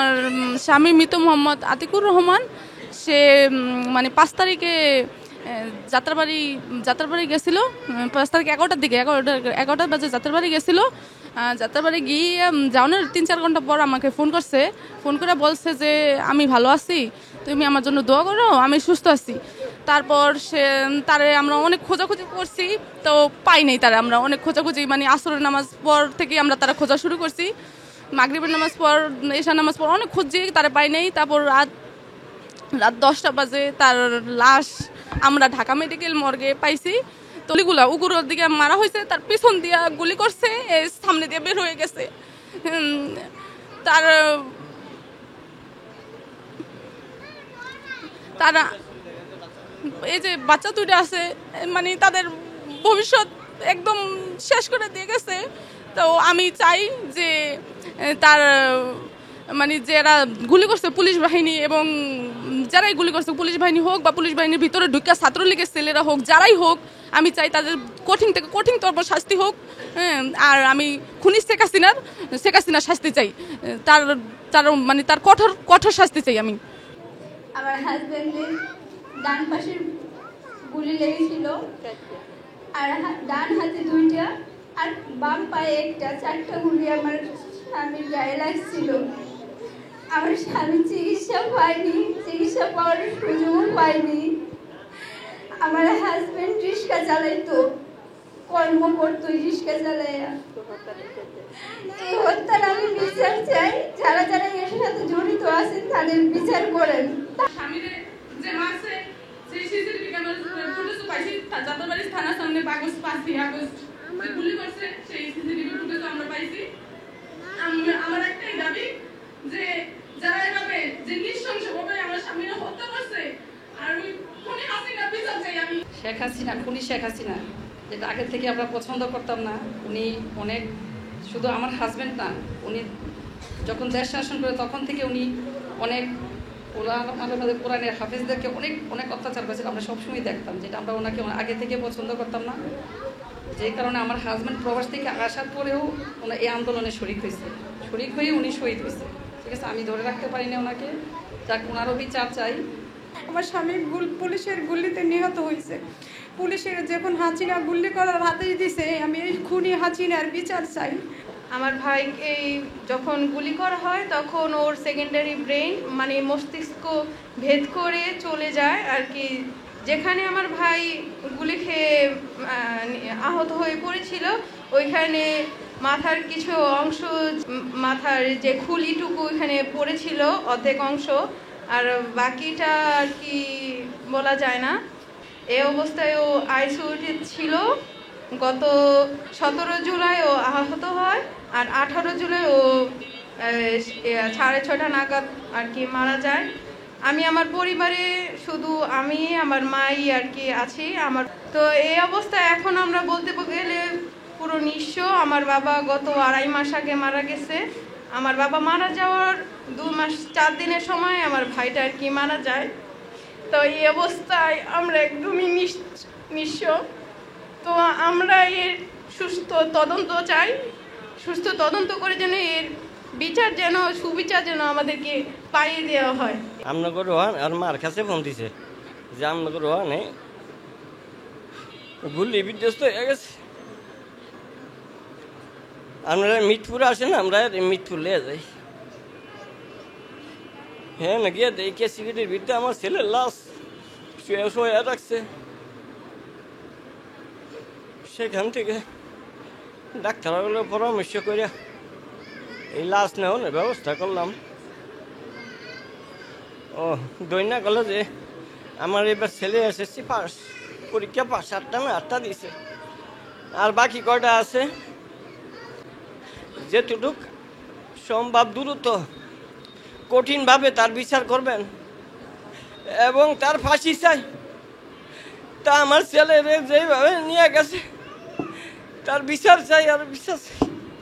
আমার স্বামী মৃত মোহাম্মদ আতিকুর রহমান। সে মানে ৫ তারিখে যাত্রাবাড়ি গেছিল। ৫ তারিখ ১১টার দিকে ১১টা বাজে যাত্রাবাড়ি গেছিল। যাত্রাবাড়ি গিয়ে যাওয়ানোর ৩-৪ ঘন্টা পর আমাকে ফোন করছে। ফোন করে বলছে যে আমি ভালো আছি, তুমি আমার জন্য দোয়া করো, আমি সুস্থ আছি। তারপর তারে আমরা অনেক খোঁজাখুঁজি করছি, তো পাই নাই তারা। আমরা অনেক খোঁজাখুঁজি মানে আসরের নামাজ পর থেকে আমরা তারা খোঁজা শুরু করছি। মাগরিবের নামাজ পর, এশার নামাজ পর অনেক খুঁজছি, তারা পাই নাই। তারপর রাত 10টা বাজে তার লাশ আমরা ঢাকা মেডিকেল মর্গে পাইছি। তলিগুলা উগুরের দিকে মারা হয়েছে, তার পিছন দিয়ে গুলি করছে, সামনে দিয়ে বের হয়ে গেছে। তারা এই যে বাচ্চা দুইটা আছে, মানে তাদের ভবিষ্যৎ একদম শেষ করে দিয়ে গেছে। তো আমি চাই যে তার মানে যারা গুলি করছে পুলিশ বাহিনী, এবং যারাই গুলি করছে পুলিশ বাহিনী হোক বা পুলিশ বাহিনীর ভিতরে ঢুকা ছাত্রলীগের ছেলেরা হোক, যারাই হোক, আমি চাই তাদের কঠিন থেকে কঠিনতম শাস্তি হোক। আর আমি খুনি শেখ হাসিনার শাস্তি চাই, তার মানে তার কঠোর শাস্তি চাই আমি। আমার হাজবেন্ডের ডান পাশের গুলি লেগেছিল, আর ডান হাতে 2টা আর বাম পায়ে 1টা, 4টা গুলি আমার স্বামীর গায়ে লাগছিল। আমার স্বামী চিকিৎসা পাওয়ার সুযোগও পায়নি। আমার হাজবেন্ড রিক্সা চালাইতো, কর্ম করতো রিক্সা চালাইয়া। এই হত্যার আমি বিচার চাই, যারা যারা এর সাথে জড়িত আছেন তাদের বিচার করেন। স্বামীর যে মারছে সেই সিসিটিভি ক্যামেরা ফুটেজ পাইছি, যাত্রাবাড়ি থানার সামনে 5 আগস্ট গুলি করছে, সেই সিসিটিভি ফুটেজ আমরা পাইছি। আমার একটাই দাবি যে যারা এভাবে যে নৃশংসভাবে আমার স্বামীর হত্যা করছে, আর ওই খুনি হাসিনা বিচার চাই আমি। খুনি শেখ হাসিনা, যেটা আগে থেকে আমরা পছন্দ করতাম না। উনি অনেক, শুধু আমার হাজব্যান্ড না, উনি যখন দেশ শাসন করে তখন থেকে উনি অনেক কোরআনের হাফিজদেরকে অনেক অনেক অত্যাচার করেছিল। আমরা সবসময় দেখতাম, যেটা আমরা ওনাকে আগে থেকে পছন্দ করতাম না। যে কারণে আমার হাজব্যান্ড প্রবাস থেকে আসার পরেও ওনার এই আন্দোলনে শরিক হয়ে উনি শহীদ হয়েছে। ঠিক আছে, আমি ধরে রাখতে পারি না ওনাকে, যাক ওনারও বিচার চাই। আমার স্বামী পুলিশের গুলিতে নিহত হয়েছে। পুলিশের যখন হাসিনা গুলি করার হাতে দিছে, আমি এই খুনি হাসিনার বিচার চাই। আমার ভাইকে যখন গুলি করা হয় তখন ওর সেকেন্ডারি ব্রেন মানে মস্তিষ্ক ভেদ করে চলে যায় আর কি। যেখানে আমার ভাই গুলি খেয়ে আহত হয়ে পড়েছিল, ওইখানে মাথার কিছু অংশ, মাথার যে খুলিটুকু ওইখানে পড়েছিল অর্ধেক অংশ, আর বাকিটা আর কি বলা যায় না। এই অবস্থায় ও আইসিইউতে ছিল। গত 17 জুলাই ও আহত হয়, আর 18 জুলাই ও 6:30 নাগাদ আর কি মারা যায়। আমি আমার পরিবারে শুধু আমি আমার মাই আর কি আছি। তো এই অবস্থায় এখন আমরা বলতে গেলে পুরো নিঃস্ব। আমার বাবা গত 2.5 মাস আগে মারা গেছে। আমার বাবা মারা যাওয়ার 2 মাস 4 দিনের সময় আমার ভাইটা আর কি মারা যায়। তো এই অবস্থায় আমরা একদমই নিঃস্ব। তো আমরা এর সুস্থ তদন্ত চাই, সুস্থ তদন্ত করে যেন এর সুবিচার যেন আমাদেরকে পাইয়ে দেওয়া হয়। আমনগর রোহান আর মার কাছে ফোন দিছে যে আমনগর রোহানে গুলি বিধ্বস্ত হয়ে গেছে। আমরা মিটপুরে আসে না, আমরা মিটপুর লিয়ে যাই। হ্যাঁ না গিয়ে দেখে সিগারেটের ভিতরে আমার ছেলের লাশ শুয়ে রাখছে। সেখান থেকে ডাক্তারগুলো পরামর্শ করে এই লাশ নেওয়ার ব্যবস্থা করলাম। ও দৈনা গেল যে আমার এবার ছেলে এসএসসি পাস, পরীক্ষা পাস, 8টা দিয়েছে। আর বাকি কয়টা আছে, যেটুক সম্ভব দ্রুত কঠিনভাবে তার বিচার করবেন এবং তার ফাঁসি চাই। তা আমার ছেলে যেভাবে নিয়ে গেছে তার বিচার চাই, আর বিচার চাই।